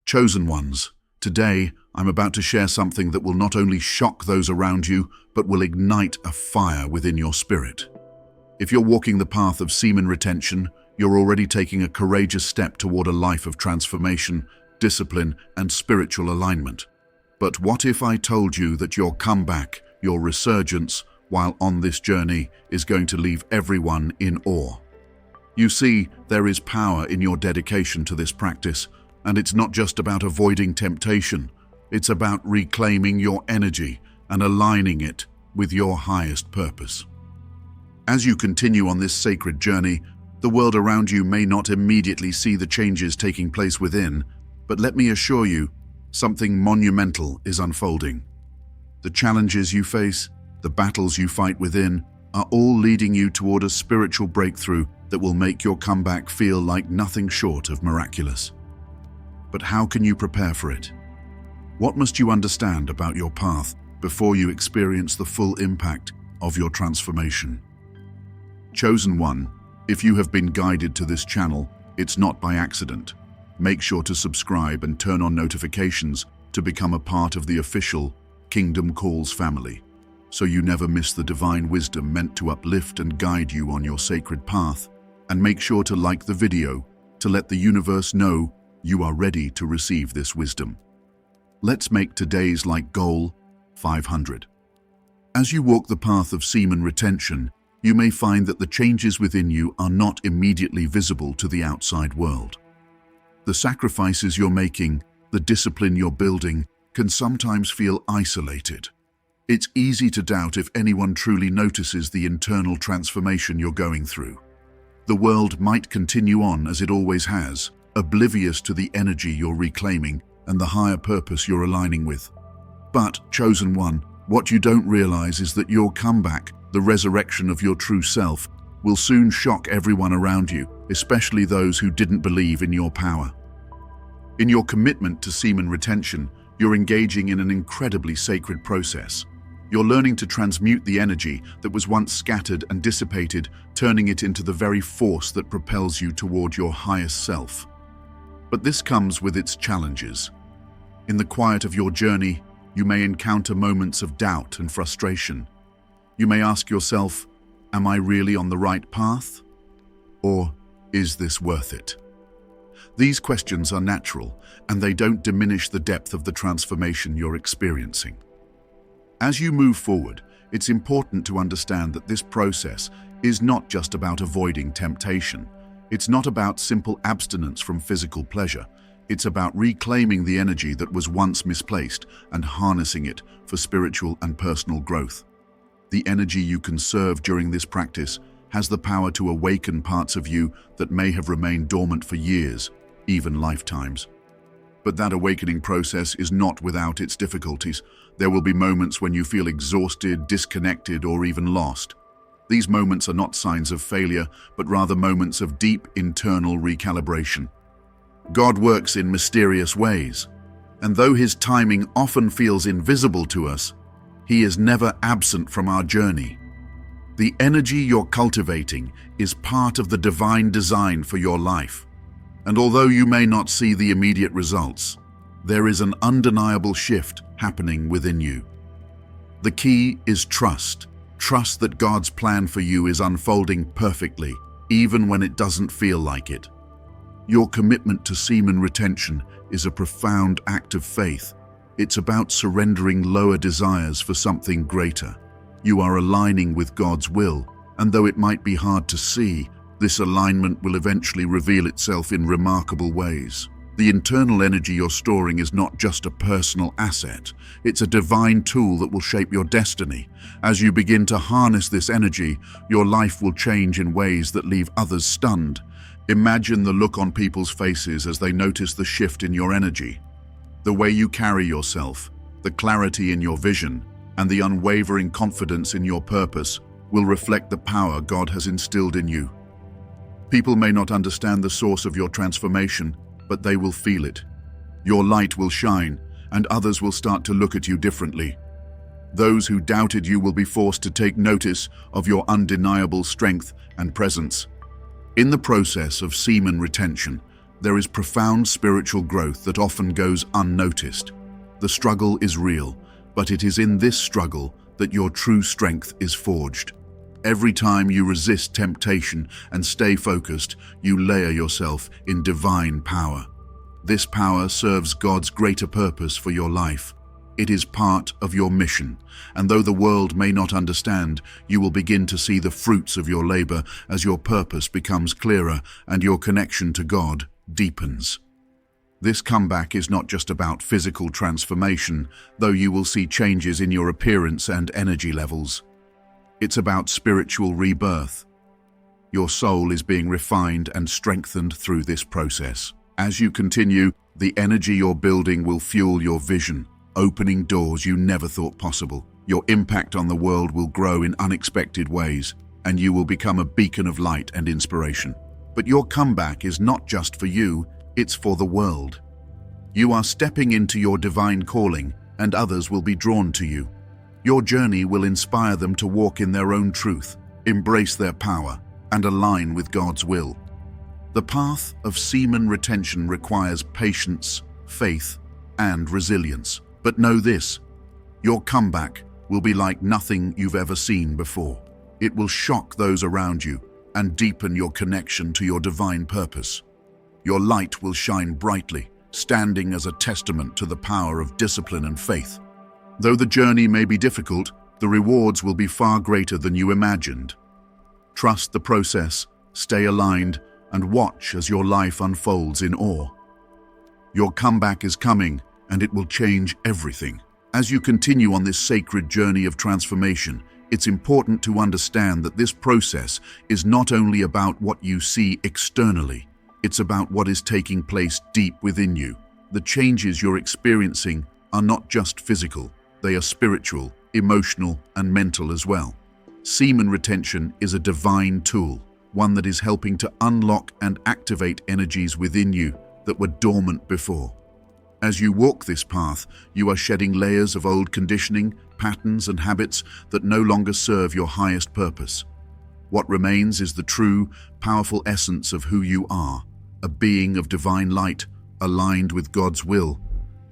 Chosen ones, today I'm about to share something that will not only shock those around you, but will ignite a fire within your spirit. If you're walking the path of semen retention, you're already taking a courageous step toward a life of transformation, discipline, and spiritual alignment. But what if I told you that your comeback, your resurgence, while on this journey, is going to leave everyone in awe? You see, there is power in your dedication to this practice, and it's not just about avoiding temptation. It's about reclaiming your energy and aligning it with your highest purpose. As you continue on this sacred journey, the world around you may not immediately see the changes taking place within, but let me assure you, something monumental is unfolding. The challenges you face, the battles you fight within, are all leading you toward a spiritual breakthrough that will make your comeback feel like nothing short of miraculous. But how can you prepare for it? What must you understand about your path before you experience the full impact of your transformation? Chosen one, if you have been guided to this channel, it's not by accident. Make sure to subscribe and turn on notifications to become a part of the official Kingdom Calls family, so you never miss the divine wisdom meant to uplift and guide you on your sacred path. And make sure to like the video to let the universe know you are ready to receive this wisdom. Let's make today's goal 500. As you walk the path of semen retention, you may find that the changes within you are not immediately visible to the outside world. The sacrifices you're making, the discipline you're building, can sometimes feel isolated. It's easy to doubt if anyone truly notices the internal transformation you're going through. The world might continue on as it always has, oblivious to the energy you're reclaiming and the higher purpose you're aligning with. But, chosen one, what you don't realize is that your comeback, the resurrection of your true self, will soon shock everyone around you, especially those who didn't believe in your power. In your commitment to semen retention, you're engaging in an incredibly sacred process. You're learning to transmute the energy that was once scattered and dissipated, turning it into the very force that propels you toward your highest self. But this comes with its challenges. In the quiet of your journey, you may encounter moments of doubt and frustration. You may ask yourself, am I really on the right path? Or is this worth it? These questions are natural, and they don't diminish the depth of the transformation you're experiencing. As you move forward, it's important to understand that this process is not just about avoiding temptation. It's not about simple abstinence from physical pleasure. It's about reclaiming the energy that was once misplaced and harnessing it for spiritual and personal growth. The energy you conserve during this practice has the power to awaken parts of you that may have remained dormant for years, even lifetimes. But that awakening process is not without its difficulties. There will be moments when you feel exhausted, disconnected, or even lost. These moments are not signs of failure, but rather moments of deep internal recalibration. God works in mysterious ways, and though His timing often feels invisible to us, He is never absent from our journey. The energy you're cultivating is part of the divine design for your life. And although you may not see the immediate results, there is an undeniable shift happening within you. The key is trust. Trust that God's plan for you is unfolding perfectly, even when it doesn't feel like it. Your commitment to semen retention is a profound act of faith. It's about surrendering lower desires for something greater. You are aligning with God's will, and though it might be hard to see, this alignment will eventually reveal itself in remarkable ways. The internal energy you're storing is not just a personal asset, it's a divine tool that will shape your destiny. As you begin to harness this energy, your life will change in ways that leave others stunned. Imagine the look on people's faces as they notice the shift in your energy. The way you carry yourself, the clarity in your vision, and the unwavering confidence in your purpose will reflect the power God has instilled in you. People may not understand the source of your transformation, but they will feel it. Your light will shine, and others will start to look at you differently. Those who doubted you will be forced to take notice of your undeniable strength and presence. In the process of semen retention, There is profound spiritual growth that often goes unnoticed. The struggle is real, but it is in this struggle that your true strength is forged. Every time you resist temptation and stay focused, you layer yourself in divine power. This power serves God's greater purpose for your life. It is part of your mission, and though the world may not understand, you will begin to see the fruits of your labor as your purpose becomes clearer and your connection to God deepens. This comeback is not just about physical transformation, though you will see changes in your appearance and energy levels. It's about spiritual rebirth. Your soul is being refined and strengthened through this process. As you continue, the energy you're building will fuel your vision, opening doors you never thought possible. Your impact on the world will grow in unexpected ways, and you will become a beacon of light and inspiration. But your comeback is not just for you, it's for the world. You are stepping into your divine calling, and others will be drawn to you. Your journey will inspire them to walk in their own truth, embrace their power, and align with God's will. The path of semen retention requires patience, faith, and resilience. But know this, your comeback will be like nothing you've ever seen before. It will shock those around you and deepen your connection to your divine purpose. Your light will shine brightly, standing as a testament to the power of discipline and faith. Though the journey may be difficult, the rewards will be far greater than you imagined. Trust the process, stay aligned, and watch as your life unfolds in awe. Your comeback is coming, and it will change everything. As you continue on this sacred journey of transformation, it's important to understand that this process is not only about what you see externally, it's about what is taking place deep within you. The changes you're experiencing are not just physical, they are spiritual, emotional, and mental as well. Semen retention is a divine tool, one that is helping to unlock and activate energies within you that were dormant before. As you walk this path, you are shedding layers of old conditioning, patterns, and habits that no longer serve your highest purpose. What remains is the true, powerful essence of who you are, a being of divine light, aligned with God's will.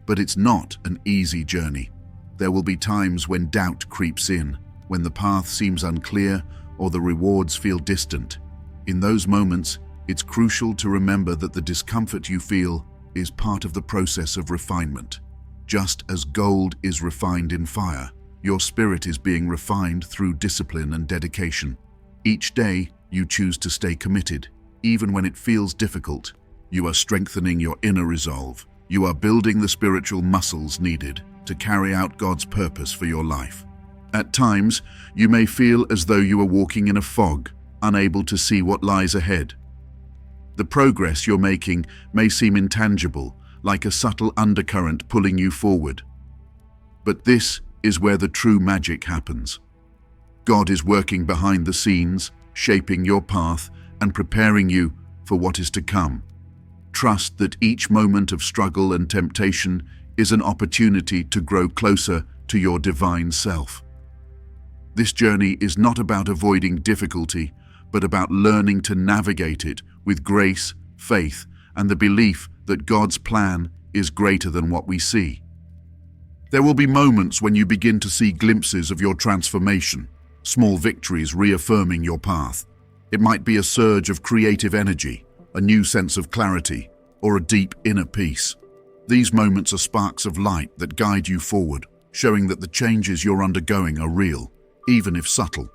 But it's not an easy journey. There will be times when doubt creeps in, when the path seems unclear or the rewards feel distant. In those moments, it's crucial to remember that the discomfort you feel is part of the process of refinement. Just as gold is refined in fire, your spirit is being refined through discipline and dedication. Each day, you choose to stay committed. Even when it feels difficult, you are strengthening your inner resolve. You are building the spiritual muscles needed to carry out God's purpose for your life. At times, you may feel as though you are walking in a fog, unable to see what lies ahead. The progress you're making may seem intangible, like a subtle undercurrent pulling you forward. But this is where the true magic happens. God is working behind the scenes, shaping your path and preparing you for what is to come. Trust that each moment of struggle and temptation is an opportunity to grow closer to your divine self. This journey is not about avoiding difficulty, but about learning to navigate it with grace, faith, and the belief that God's plan is greater than what we see. There will be moments when you begin to see glimpses of your transformation, small victories reaffirming your path. It might be a surge of creative energy, a new sense of clarity, or a deep inner peace. These moments are sparks of light that guide you forward, showing that the changes you're undergoing are real, even if subtle.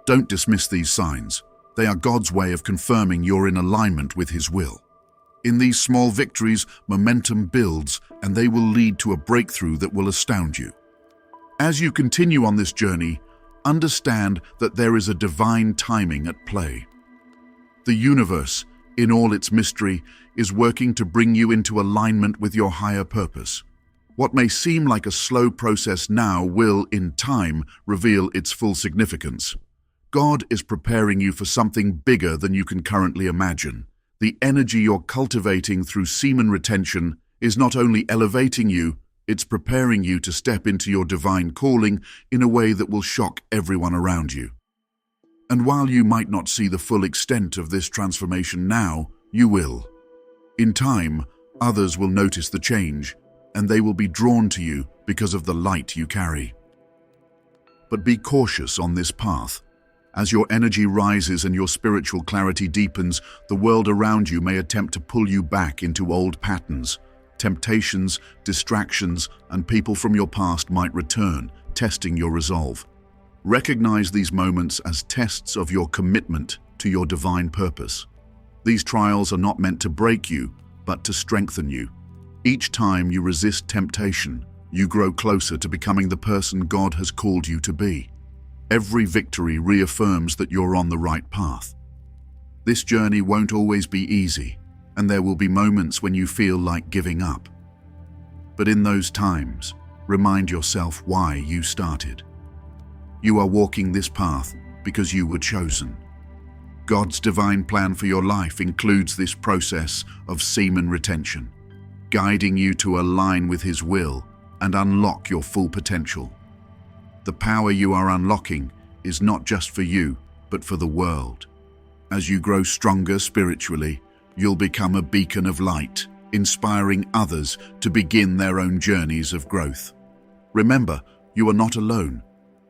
Don't dismiss these signs. They are God's way of confirming you're in alignment with His will. In these small victories, momentum builds, and they will lead to a breakthrough that will astound you. As you continue on this journey, understand that there is a divine timing at play. The universe, in all its mystery, is working to bring you into alignment with your higher purpose. What may seem like a slow process now will, in time, reveal its full significance. God is preparing you for something bigger than you can currently imagine. The energy you're cultivating through semen retention is not only elevating you, it's preparing you to step into your divine calling in a way that will shock everyone around you. And while you might not see the full extent of this transformation now, you will. In time, others will notice the change, and they will be drawn to you because of the light you carry. But be cautious on this path. As your energy rises and your spiritual clarity deepens, the world around you may attempt to pull you back into old patterns. Temptations, distractions, and people from your past might return, testing your resolve. Recognize these moments as tests of your commitment to your divine purpose. These trials are not meant to break you, but to strengthen you. Each time you resist temptation, you grow closer to becoming the person God has called you to be. Every victory reaffirms that you're on the right path. This journey won't always be easy, and there will be moments when you feel like giving up. But in those times, remind yourself why you started. You are walking this path because you were chosen. God's divine plan for your life includes this process of semen retention, guiding you to align with His will and unlock your full potential. The power you are unlocking is not just for you, but for the world. As you grow stronger spiritually, you'll become a beacon of light, inspiring others to begin their own journeys of growth. Remember, you are not alone.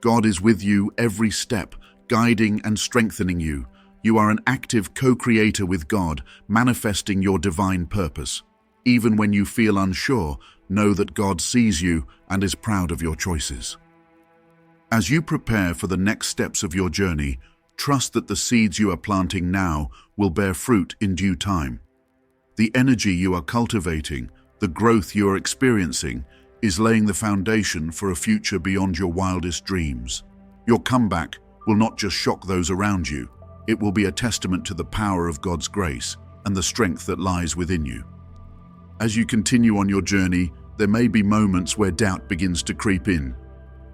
God is with you every step, guiding and strengthening you. You are an active co-creator with God, manifesting your divine purpose. Even when you feel unsure, know that God sees you and is proud of your choices. As you prepare for the next steps of your journey, trust that the seeds you are planting now will bear fruit in due time. The energy you are cultivating, the growth you are experiencing, is laying the foundation for a future beyond your wildest dreams. Your comeback will not just shock those around you, it will be a testament to the power of God's grace and the strength that lies within you. As you continue on your journey, there may be moments where doubt begins to creep in.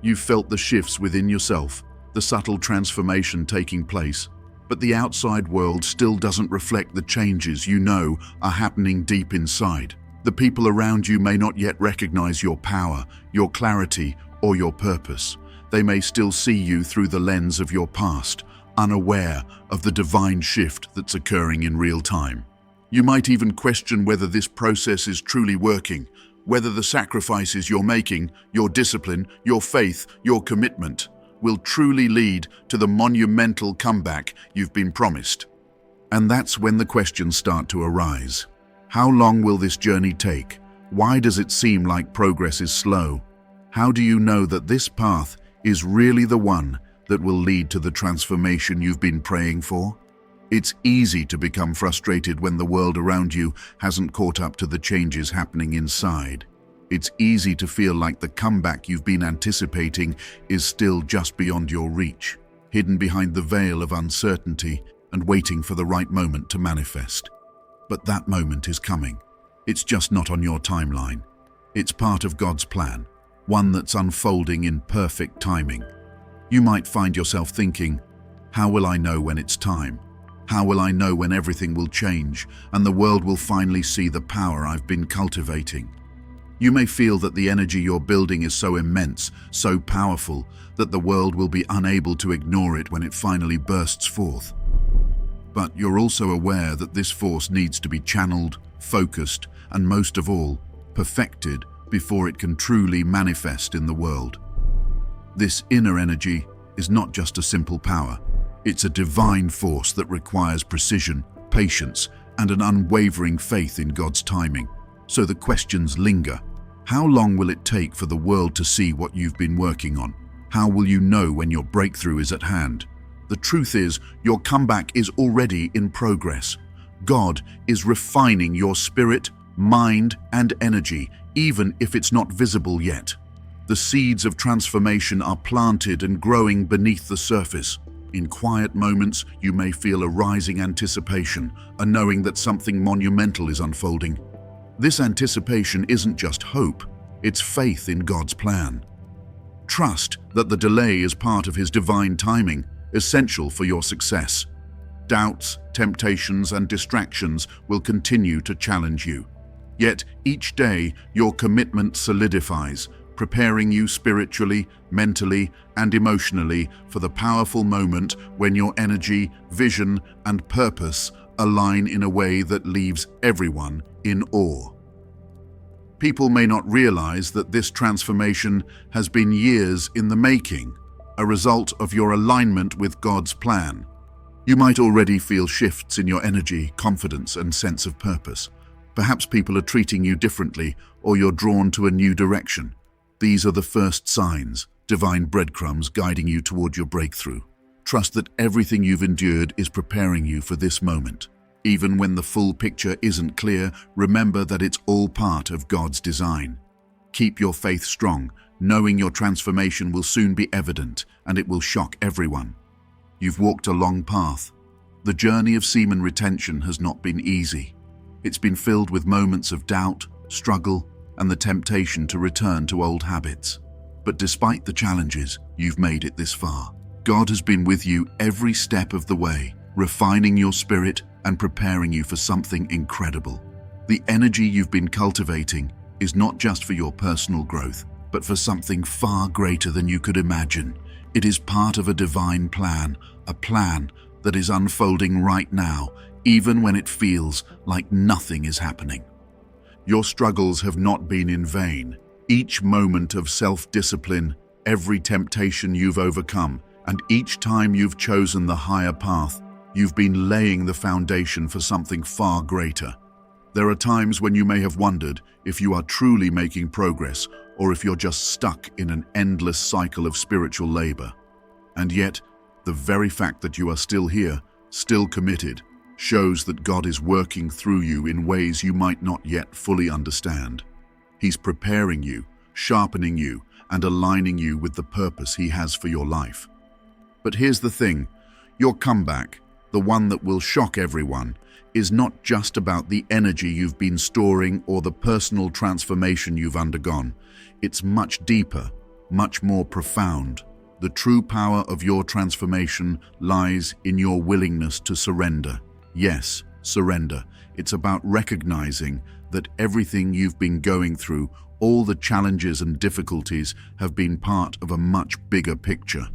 You've felt the shifts within yourself, the subtle transformation taking place, but the outside world still doesn't reflect the changes you know are happening deep inside. The people around you may not yet recognize your power, your clarity, or your purpose. They may still see you through the lens of your past, unaware of the divine shift that's occurring in real time. You might even question whether this process is truly working, whether the sacrifices you're making, your discipline, your faith, your commitment, will truly lead to the monumental comeback you've been promised. And that's when the questions start to arise. How long will this journey take? Why does it seem like progress is slow? How do you know that this path is really the one that will lead to the transformation you've been praying for? It's easy to become frustrated when the world around you hasn't caught up to the changes happening inside. It's easy to feel like the comeback you've been anticipating is still just beyond your reach, hidden behind the veil of uncertainty and waiting for the right moment to manifest. But that moment is coming. It's just not on your timeline. It's part of God's plan, one that's unfolding in perfect timing. You might find yourself thinking, how will I know when it's time? How will I know when everything will change and the world will finally see the power I've been cultivating? You may feel that the energy you're building is so immense, so powerful, that the world will be unable to ignore it when it finally bursts forth. But you're also aware that this force needs to be channeled, focused, and most of all, perfected before it can truly manifest in the world. This inner energy is not just a simple power. It's a divine force that requires precision, patience, and an unwavering faith in God's timing. So the questions linger. How long will it take for the world to see what you've been working on? How will you know when your breakthrough is at hand? The truth is, your comeback is already in progress. God is refining your spirit, mind, and energy, even if it's not visible yet. The seeds of transformation are planted and growing beneath the surface. In quiet moments, you may feel a rising anticipation, a knowing that something monumental is unfolding. This anticipation isn't just hope, it's faith in God's plan. Trust that the delay is part of His divine timing, essential for your success. Doubts, temptations, and distractions will continue to challenge you. Yet each day, your commitment solidifies, preparing you spiritually, mentally, and emotionally for the powerful moment when your energy, vision, and purpose align in a way that leaves everyone in awe. People may not realize that this transformation has been years in the making, a result of your alignment with God's plan. You might already feel shifts in your energy, confidence, and sense of purpose. Perhaps people are treating you differently, or you're drawn to a new direction. These are the first signs, divine breadcrumbs guiding you toward your breakthrough. Trust that everything you've endured is preparing you for this moment. Even when the full picture isn't clear, remember that it's all part of God's design. Keep your faith strong, knowing your transformation will soon be evident and it will shock everyone. You've walked a long path. The journey of semen retention has not been easy. It's been filled with moments of doubt, struggle, and the temptation to return to old habits. But despite the challenges, you've made it this far. God has been with you every step of the way, refining your spirit and preparing you for something incredible. The energy you've been cultivating is not just for your personal growth, but for something far greater than you could imagine. It is part of a divine plan, a plan that is unfolding right now, even when it feels like nothing is happening. Your struggles have not been in vain. Each moment of self-discipline, every temptation you've overcome, and each time you've chosen the higher path, you've been laying the foundation for something far greater. There are times when you may have wondered if you are truly making progress or if you're just stuck in an endless cycle of spiritual labor. And yet, the very fact that you are still here, still committed, shows that God is working through you in ways you might not yet fully understand. He's preparing you, sharpening you, and aligning you with the purpose He has for your life. But here's the thing, your comeback, the one that will shock everyone, is not just about the energy you've been storing or the personal transformation you've undergone. It's much deeper, much more profound. The true power of your transformation lies in your willingness to surrender. Yes, surrender. It's about recognizing that everything you've been going through, all the challenges and difficulties, have been part of a much bigger picture.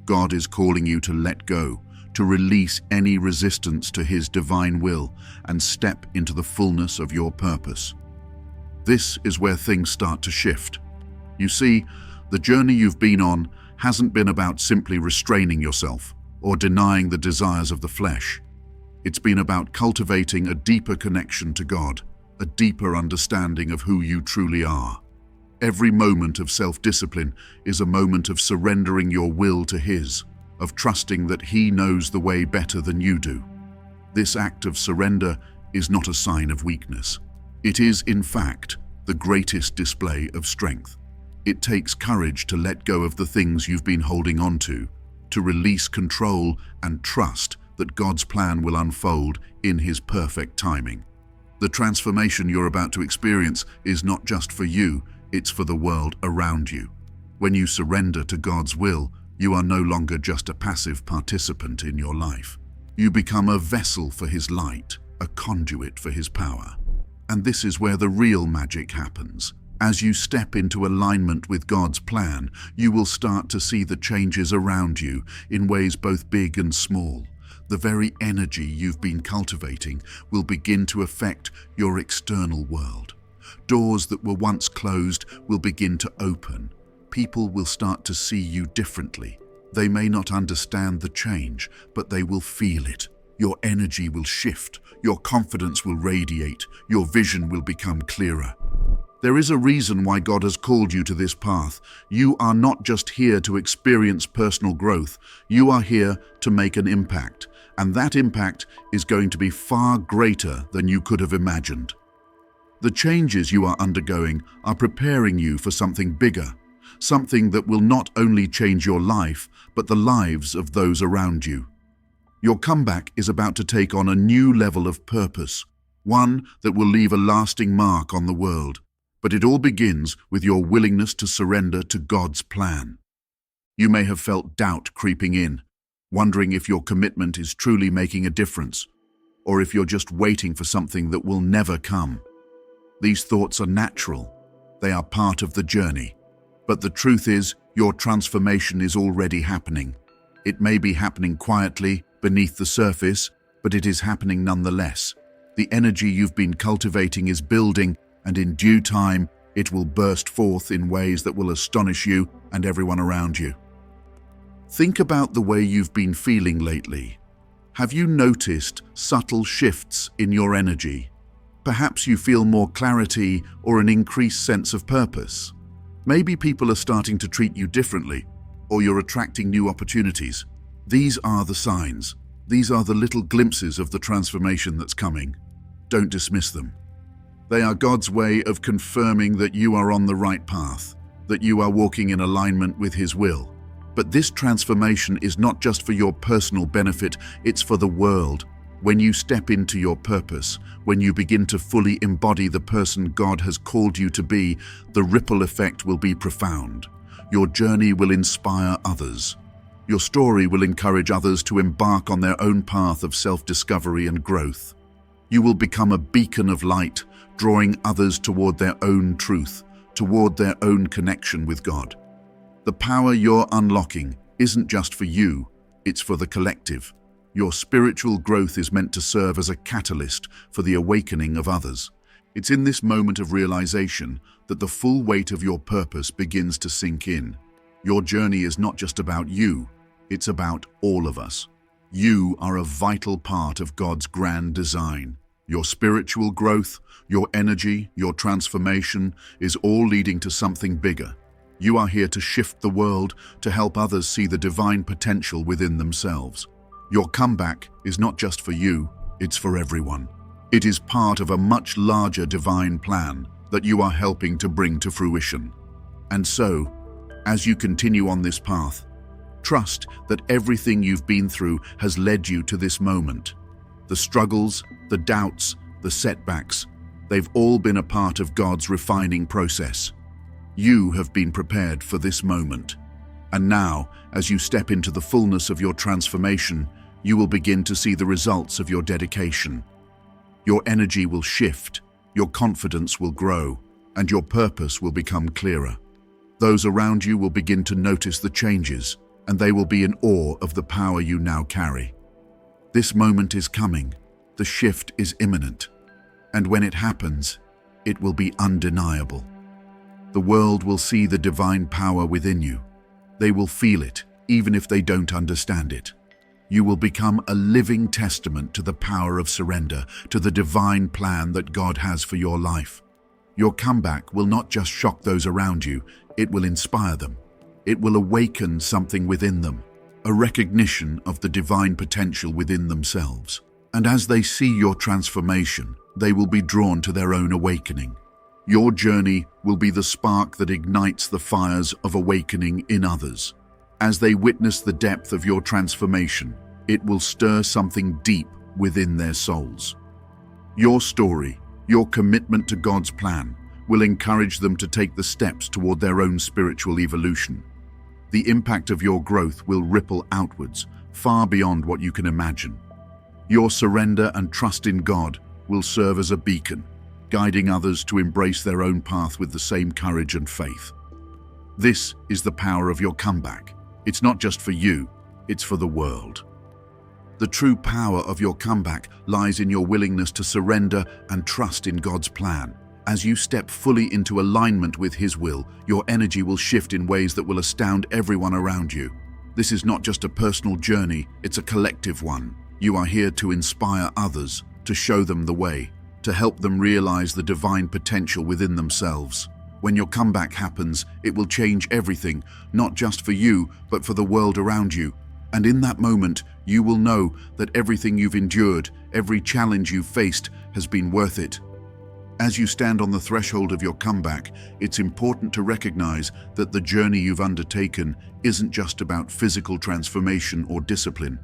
God is calling you to let go, to release any resistance to His divine will and step into the fullness of your purpose. This is where things start to shift. You see, the journey you've been on hasn't been about simply restraining yourself or denying the desires of the flesh. It's been about cultivating a deeper connection to God, a deeper understanding of who you truly are. Every moment of self-discipline is a moment of surrendering your will to His, of trusting that He knows the way better than you do. This act of surrender is not a sign of weakness. It is, in fact, the greatest display of strength. It takes courage to let go of the things you've been holding on to release control and trust that God's plan will unfold in His perfect timing. The transformation you're about to experience is not just for you, it's for the world around you. When you surrender to God's will, you are no longer just a passive participant in your life. You become a vessel for His light, a conduit for His power. And this is where the real magic happens. As you step into alignment with God's plan, you will start to see the changes around you in ways both big and small. The very energy you've been cultivating will begin to affect your external world. Doors that were once closed will begin to open. People will start to see you differently. They may not understand the change, but they will feel it. Your energy will shift, your confidence will radiate, your vision will become clearer. There is a reason why God has called you to this path. You are not just here to experience personal growth, you are here to make an impact, and that impact is going to be far greater than you could have imagined. The changes you are undergoing are preparing you for something bigger, something that will not only change your life, but the lives of those around you. Your comeback is about to take on a new level of purpose, one that will leave a lasting mark on the world. But it all begins with your willingness to surrender to God's plan. You may have felt doubt creeping in, wondering if your commitment is truly making a difference, or if you're just waiting for something that will never come. These thoughts are natural. They are part of the journey. But the truth is, your transformation is already happening. It may be happening quietly, beneath the surface, but it is happening nonetheless. The energy you've been cultivating is building, and in due time, it will burst forth in ways that will astonish you and everyone around you. Think about the way you've been feeling lately. Have you noticed subtle shifts in your energy? Perhaps you feel more clarity or an increased sense of purpose. Maybe people are starting to treat you differently, or you're attracting new opportunities. These are the signs. These are the little glimpses of the transformation that's coming. Don't dismiss them. They are God's way of confirming that you are on the right path, that you are walking in alignment with His will. But this transformation is not just for your personal benefit, it's for the world. When you step into your purpose, when you begin to fully embody the person God has called you to be, the ripple effect will be profound. Your journey will inspire others. Your story will encourage others to embark on their own path of self-discovery and growth. You will become a beacon of light, drawing others toward their own truth, toward their own connection with God. The power you're unlocking isn't just for you, it's for the collective. Your spiritual growth is meant to serve as a catalyst for the awakening of others. It's in this moment of realization that the full weight of your purpose begins to sink in. Your journey is not just about you, it's about all of us. You are a vital part of God's grand design. Your spiritual growth, your energy, your transformation is all leading to something bigger. You are here to shift the world, to help others see the divine potential within themselves. Your comeback is not just for you, it's for everyone. It is part of a much larger divine plan that you are helping to bring to fruition. And so, as you continue on this path, trust that everything you've been through has led you to this moment. The struggles, the doubts, the setbacks, they've all been a part of God's refining process. You have been prepared for this moment. And now, as you step into the fullness of your transformation, you will begin to see the results of your dedication. Your energy will shift, your confidence will grow, and your purpose will become clearer. Those around you will begin to notice the changes, and they will be in awe of the power you now carry. This moment is coming. The shift is imminent. And when it happens, it will be undeniable. The world will see the divine power within you. They will feel it, even if they don't understand it. You will become a living testament to the power of surrender, to the divine plan that God has for your life. Your comeback will not just shock those around you, it will inspire them. It will awaken something within them, a recognition of the divine potential within themselves. And as they see your transformation, they will be drawn to their own awakening. Your journey will be the spark that ignites the fires of awakening in others. As they witness the depth of your transformation, it will stir something deep within their souls. Your story, your commitment to God's plan, will encourage them to take the steps toward their own spiritual evolution. The impact of your growth will ripple outwards, far beyond what you can imagine. Your surrender and trust in God will serve as a beacon, guiding others to embrace their own path with the same courage and faith. This is the power of your comeback. It's not just for you, it's for the world. The true power of your comeback lies in your willingness to surrender and trust in God's plan. As you step fully into alignment with His will, your energy will shift in ways that will astound everyone around you. This is not just a personal journey, it's a collective one. You are here to inspire others, to show them the way, to help them realize the divine potential within themselves. When your comeback happens, it will change everything, not just for you, but for the world around you. And in that moment, you will know that everything you've endured, every challenge you've faced, has been worth it. As you stand on the threshold of your comeback, it's important to recognize that the journey you've undertaken isn't just about physical transformation or discipline.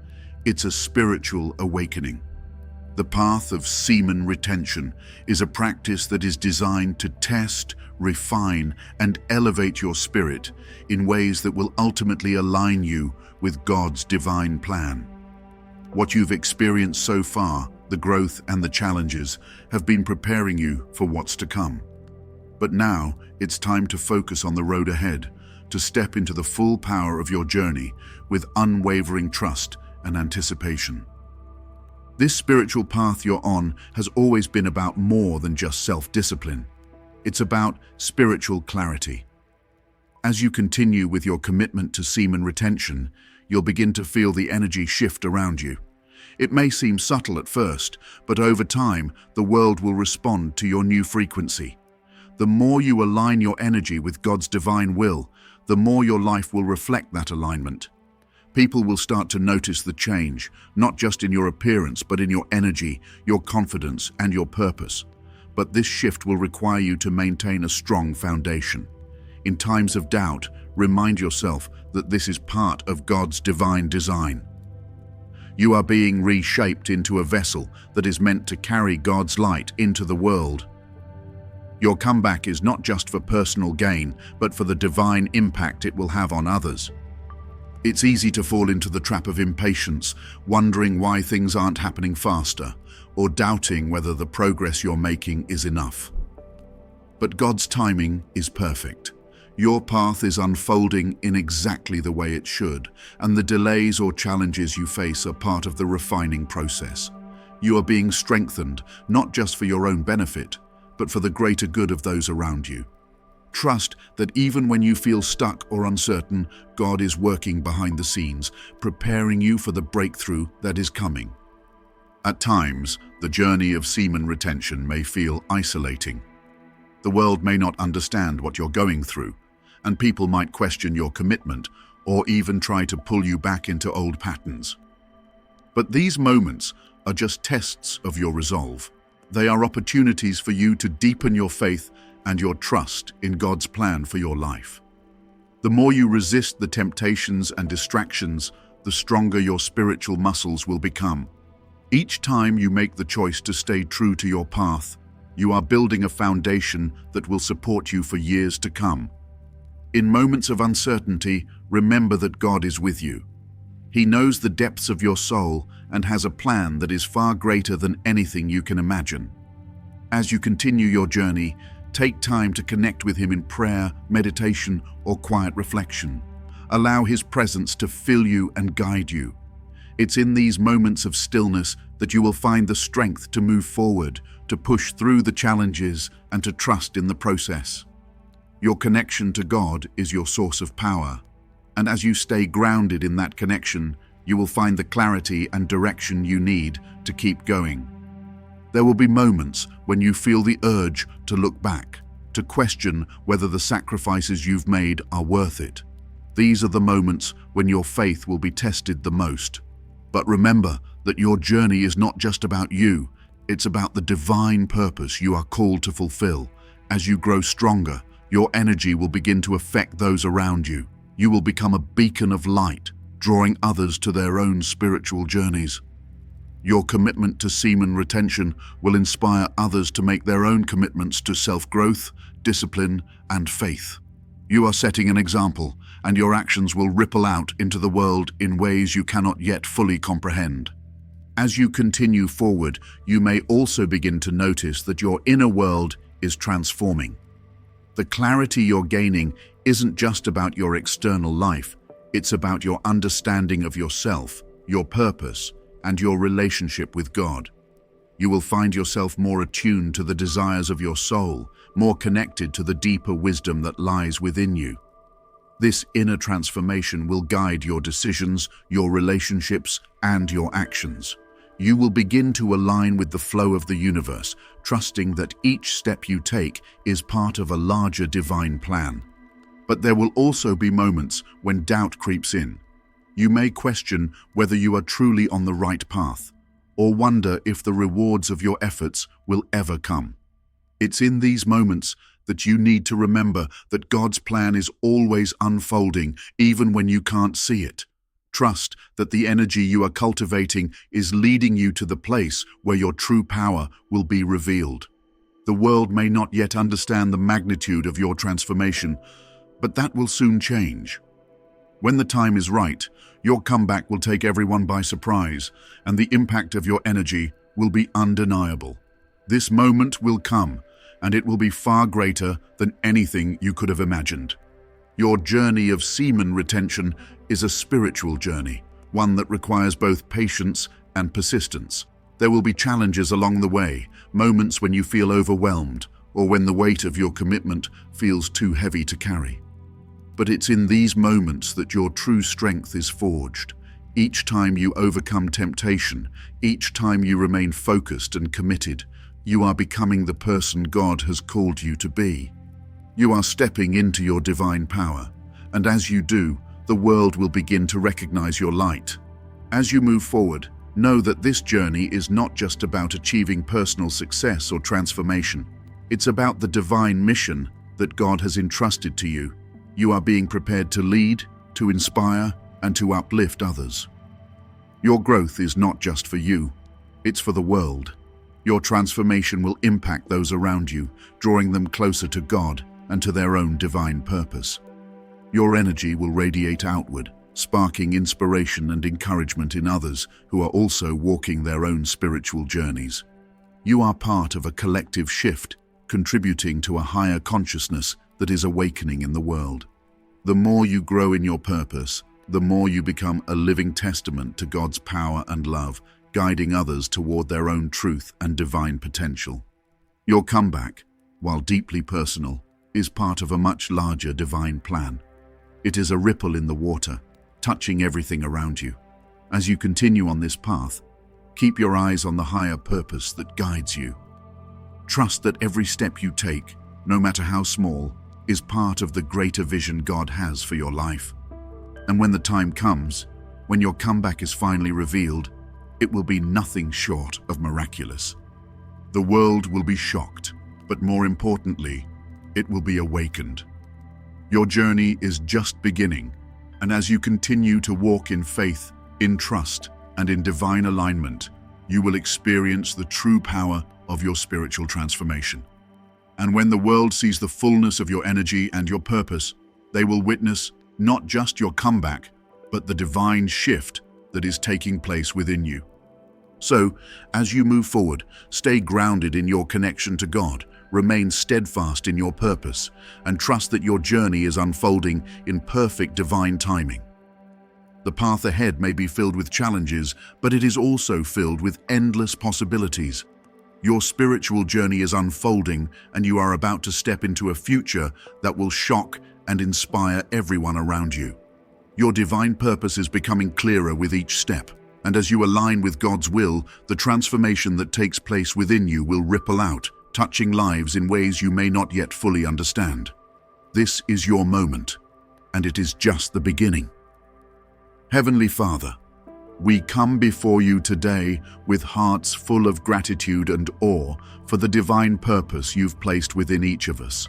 It's a spiritual awakening. The path of semen retention is a practice that is designed to test, refine, and elevate your spirit in ways that will ultimately align you with God's divine plan. What you've experienced so far, the growth and the challenges, have been preparing you for what's to come. But now, it's time to focus on the road ahead, to step into the full power of your journey with unwavering trust and anticipation. This spiritual path you're on has always been about more than just self-discipline. It's about spiritual clarity. As you continue with your commitment to semen retention, you'll begin to feel the energy shift around you. It may seem subtle at first, but over time, the world will respond to your new frequency. The more you align your energy with God's divine will, the more your life will reflect that alignment. People will start to notice the change, not just in your appearance, but in your energy, your confidence, and your purpose. But this shift will require you to maintain a strong foundation. In times of doubt, remind yourself that this is part of God's divine design. You are being reshaped into a vessel that is meant to carry God's light into the world. Your comeback is not just for personal gain, but for the divine impact it will have on others. It's easy to fall into the trap of impatience, wondering why things aren't happening faster, or doubting whether the progress you're making is enough. But God's timing is perfect. Your path is unfolding in exactly the way it should, and the delays or challenges you face are part of the refining process. You are being strengthened, not just for your own benefit, but for the greater good of those around you. Trust that even when you feel stuck or uncertain, God is working behind the scenes, preparing you for the breakthrough that is coming. At times, the journey of semen retention may feel isolating. The world may not understand what you're going through, and people might question your commitment or even try to pull you back into old patterns. But these moments are just tests of your resolve. They are opportunities for you to deepen your faith and your trust in God's plan for your life. The more you resist the temptations and distractions, the stronger your spiritual muscles will become. Each time you make the choice to stay true to your path, you are building a foundation that will support you for years to come. In moments of uncertainty, remember that God is with you. He knows the depths of your soul and has a plan that is far greater than anything you can imagine. As you continue your journey, take time to connect with Him in prayer, meditation, or quiet reflection. Allow His presence to fill you and guide you. It's in these moments of stillness that you will find the strength to move forward, to push through the challenges, and to trust in the process. Your connection to God is your source of power, and as you stay grounded in that connection, you will find the clarity and direction you need to keep going. There will be moments when you feel the urge to look back, to question whether the sacrifices you've made are worth it. These are the moments when your faith will be tested the most. But remember that your journey is not just about you, it's about the divine purpose you are called to fulfill. As you grow stronger, your energy will begin to affect those around you. You will become a beacon of light, drawing others to their own spiritual journeys. Your commitment to semen retention will inspire others to make their own commitments to self-growth, discipline, and faith. You are setting an example, and your actions will ripple out into the world in ways you cannot yet fully comprehend. As you continue forward, you may also begin to notice that your inner world is transforming. The clarity you're gaining isn't just about your external life, it's about your understanding of yourself, your purpose, and your relationship with God. You will find yourself more attuned to the desires of your soul, more connected to the deeper wisdom that lies within you. This inner transformation will guide your decisions, your relationships, and your actions. You will begin to align with the flow of the universe, trusting that each step you take is part of a larger divine plan. But there will also be moments when doubt creeps in. You may question whether you are truly on the right path, or wonder if the rewards of your efforts will ever come. It's in these moments that you need to remember that God's plan is always unfolding, even when you can't see it. Trust that the energy you are cultivating is leading you to the place where your true power will be revealed. The world may not yet understand the magnitude of your transformation, but that will soon change. When the time is right, your comeback will take everyone by surprise, and the impact of your energy will be undeniable. This moment will come, and it will be far greater than anything you could have imagined. Your journey of semen retention is a spiritual journey, one that requires both patience and persistence. There will be challenges along the way, moments when you feel overwhelmed or when the weight of your commitment feels too heavy to carry. But it's in these moments that your true strength is forged. Each time you overcome temptation, each time you remain focused and committed, you are becoming the person God has called you to be. You are stepping into your divine power, and as you do, the world will begin to recognize your light. As you move forward, know that this journey is not just about achieving personal success or transformation. It's about the divine mission that God has entrusted to you. You are being prepared to lead, to inspire, and to uplift others. Your growth is not just for you, it's for the world. Your transformation will impact those around you, drawing them closer to God and to their own divine purpose. Your energy will radiate outward, sparking inspiration and encouragement in others who are also walking their own spiritual journeys. You are part of a collective shift, contributing to a higher consciousness that is awakening in the world. The more you grow in your purpose, the more you become a living testament to God's power and love, guiding others toward their own truth and divine potential. Your comeback, while deeply personal, is part of a much larger divine plan. It is a ripple in the water, touching everything around you. As you continue on this path, keep your eyes on the higher purpose that guides you. Trust that every step you take, no matter how small, is part of the greater vision God has for your life. And when the time comes, when your comeback is finally revealed, it will be nothing short of miraculous. The world will be shocked, but more importantly, it will be awakened. Your journey is just beginning, and as you continue to walk in faith, in trust, and in divine alignment, you will experience the true power of your spiritual transformation. And when the world sees the fullness of your energy and your purpose, they will witness not just your comeback, but the divine shift that is taking place within you. So, as you move forward, stay grounded in your connection to God, remain steadfast in your purpose, and trust that your journey is unfolding in perfect divine timing. The path ahead may be filled with challenges, but it is also filled with endless possibilities. Your spiritual journey is unfolding, and you are about to step into a future that will shock and inspire everyone around you. Your divine purpose is becoming clearer with each step, and as you align with God's will, the transformation that takes place within you will ripple out, touching lives in ways you may not yet fully understand. This is your moment, and it is just the beginning. Heavenly Father, we come before you today with hearts full of gratitude and awe for the divine purpose you've placed within each of us.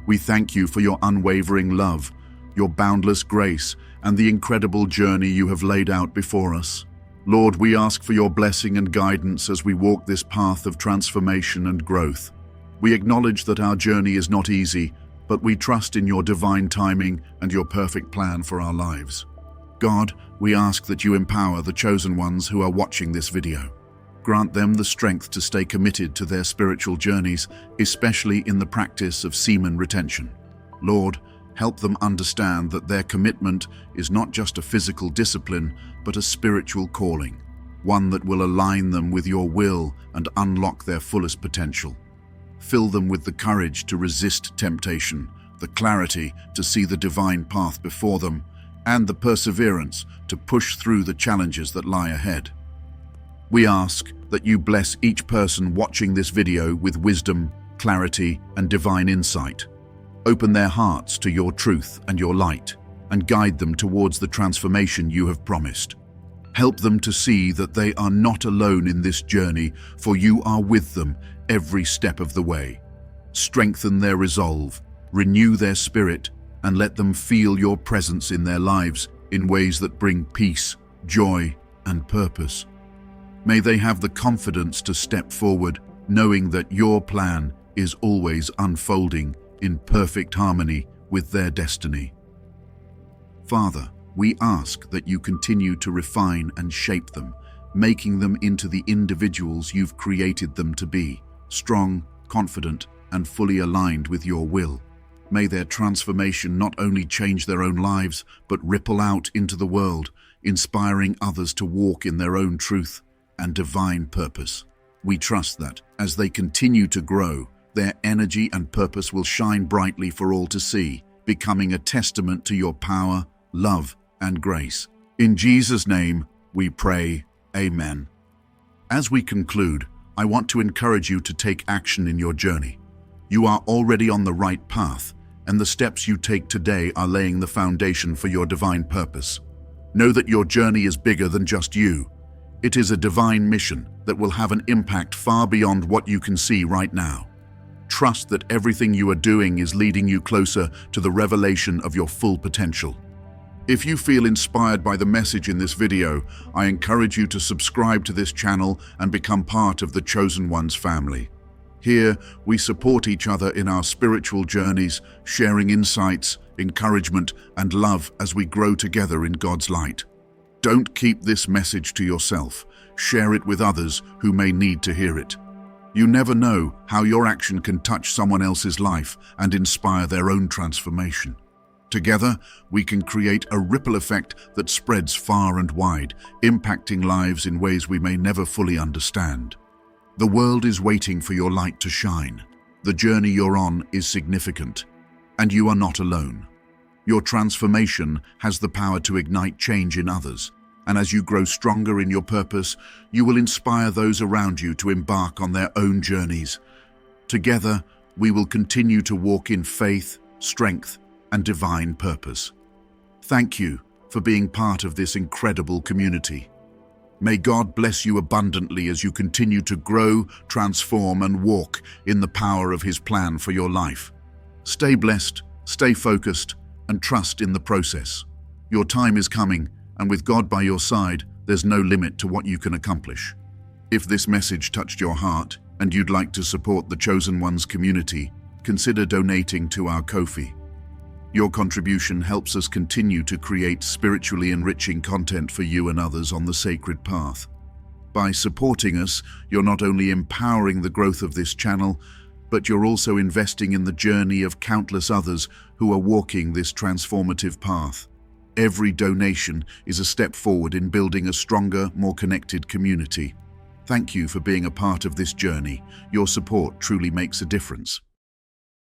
We thank you for your unwavering love, your boundless grace, and the incredible journey you have laid out before us. Lord, we ask for your blessing and guidance as we walk this path of transformation and growth. We acknowledge that our journey is not easy, but we trust in your divine timing and your perfect plan for our lives. God, we ask that you empower the chosen ones who are watching this video. Grant them the strength to stay committed to their spiritual journeys, especially in the practice of semen retention. Lord, help them understand that their commitment is not just a physical discipline, but a spiritual calling, one that will align them with your will and unlock their fullest potential. Fill them with the courage to resist temptation, the clarity to see the divine path before them, and the perseverance to push through the challenges that lie ahead. We ask that you bless each person watching this video with wisdom, clarity, and divine insight. Open their hearts to your truth and your light, and guide them towards the transformation you have promised. Help them to see that they are not alone in this journey, for you are with them every step of the way. Strengthen their resolve, renew their spirit, and let them feel your presence in their lives in ways that bring peace, joy, and purpose. May they have the confidence to step forward, knowing that your plan is always unfolding in perfect harmony with their destiny. Father, we ask that you continue to refine and shape them, making them into the individuals you've created them to be, strong, confident, and fully aligned with your will. May their transformation not only change their own lives, but ripple out into the world, inspiring others to walk in their own truth and divine purpose. We trust that, as they continue to grow, their energy and purpose will shine brightly for all to see, becoming a testament to your power, love, and grace. In Jesus' name, we pray, Amen. As we conclude, I want to encourage you to take action in your journey. You are already on the right path, and the steps you take today are laying the foundation for your divine purpose. Know that your journey is bigger than just you. It is a divine mission that will have an impact far beyond what you can see right now. Trust that everything you are doing is leading you closer to the revelation of your full potential. If you feel inspired by the message in this video, I encourage you to subscribe to this channel and become part of the Chosen Ones family. Here, we support each other in our spiritual journeys, sharing insights, encouragement, and love as we grow together in God's light. Don't keep this message to yourself. Share it with others who may need to hear it. You never know how your action can touch someone else's life and inspire their own transformation. Together, we can create a ripple effect that spreads far and wide, impacting lives in ways we may never fully understand. The world is waiting for your light to shine. The journey you're on is significant, and you are not alone. Your transformation has the power to ignite change in others, and as you grow stronger in your purpose, you will inspire those around you to embark on their own journeys. Together, we will continue to walk in faith, strength, and divine purpose. Thank you for being part of this incredible community. May God bless you abundantly as you continue to grow, transform, and walk in the power of His plan for your life. Stay blessed, stay focused, and trust in the process. Your time is coming, and with God by your side, there's no limit to what you can accomplish. If this message touched your heart and you'd like to support the Chosen Ones community, consider donating to our Ko-fi. Your contribution helps us continue to create spiritually enriching content for you and others on the sacred path. By supporting us, you're not only empowering the growth of this channel, but you're also investing in the journey of countless others who are walking this transformative path. Every donation is a step forward in building a stronger, more connected community. Thank you for being a part of this journey. Your support truly makes a difference.